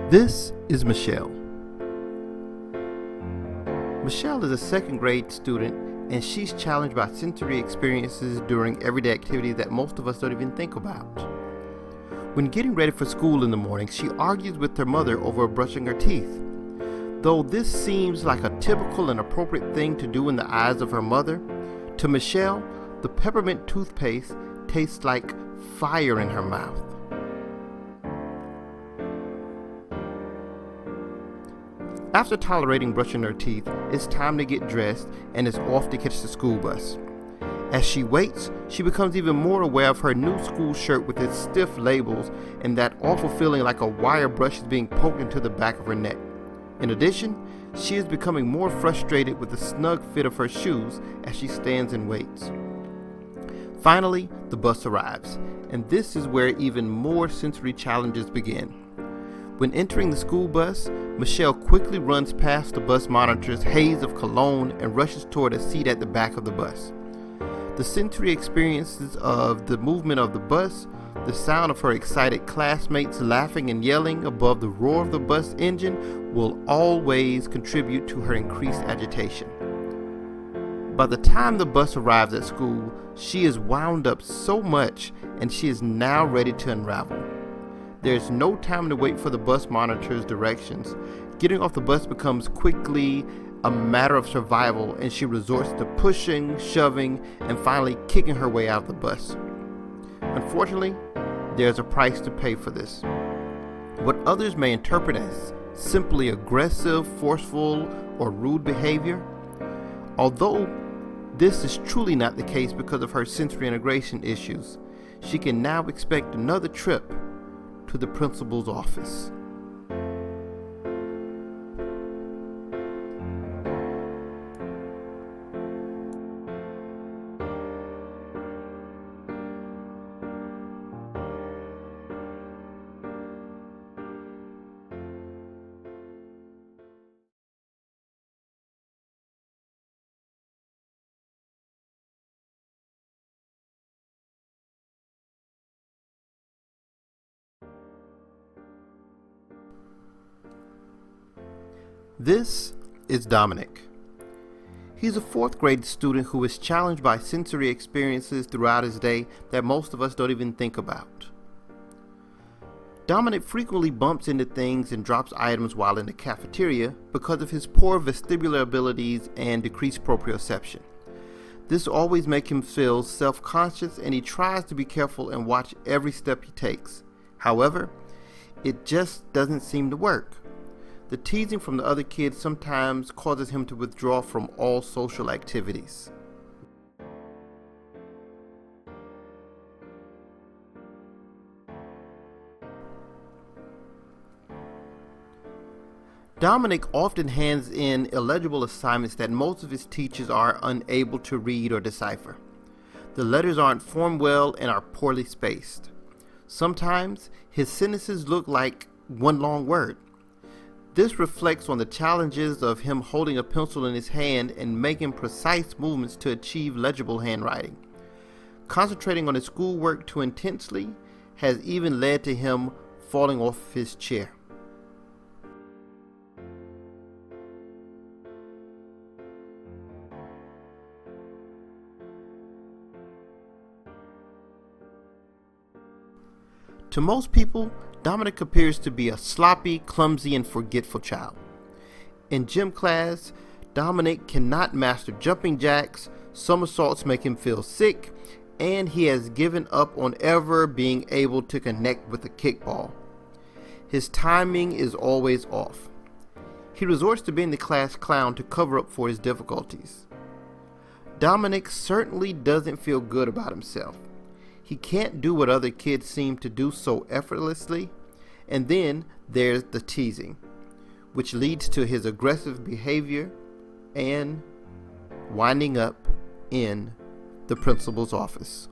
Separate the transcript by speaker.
Speaker 1: This is Michelle. Michelle is a second grade student, and she's challenged by sensory experiences during everyday activities that most of us don't even think about. When getting ready for school in the morning, she argues with her mother over brushing her teeth. Though this seems like a typical and appropriate thing to do in the eyes of her mother, to Michelle, the peppermint toothpaste tastes like fire in her mouth. After tolerating brushing her teeth, it's time to get dressed and is off to catch the school bus. As she waits, she becomes even more aware of her new school shirt with its stiff labels and that awful feeling like a wire brush is being poked into the back of her neck. In addition, she is becoming more frustrated with the snug fit of her shoes as she stands and waits. Finally, the bus arrives, and this is where even more sensory challenges begin. When entering the school bus, Michelle quickly runs past the bus monitor's haze of cologne and rushes toward a seat at the back of the bus. The sensory experiences of the movement of the bus, the sound of her excited classmates laughing and yelling above the roar of the bus engine will always contribute to her increased agitation. By the time the bus arrives at school, she is wound up so much and she is now ready to unravel. There's no time to wait for the bus monitor's directions. Getting off the bus becomes quickly a matter of survival, and she resorts to pushing, shoving, and finally kicking her way out of the bus. Unfortunately, there's a price to pay for this. What others may interpret as simply aggressive, forceful, or rude behavior, although this is truly not the case because of her sensory integration issues, she can now expect another trip to the principal's office. This is Dominic. He's a fourth grade student who is challenged by sensory experiences throughout his day that most of us don't even think about. Dominic frequently bumps into things and drops items while in the cafeteria because of his poor vestibular abilities and decreased proprioception. This always makes him feel self-conscious, and he tries to be careful and watch every step he takes. However, it just doesn't seem to work. The teasing from the other kids sometimes causes him to withdraw from all social activities. Dominic often hands in illegible assignments that most of his teachers are unable to read or decipher. The letters aren't formed well and are poorly spaced. Sometimes his sentences look like one long word. This reflects on the challenges of him holding a pencil in his hand and making precise movements to achieve legible handwriting. Concentrating on his schoolwork too intensely has even led to him falling off his chair. To most people, Dominic appears to be a sloppy, clumsy, and forgetful child. In gym class, Dominic cannot master jumping jacks, somersaults make him feel sick, and he has given up on ever being able to connect with a kickball. His timing is always off. He resorts to being the class clown to cover up for his difficulties. Dominic certainly doesn't feel good about himself. He can't do what other kids seem to do so effortlessly, and then there's the teasing, which leads to his aggressive behavior and winding up in the principal's office.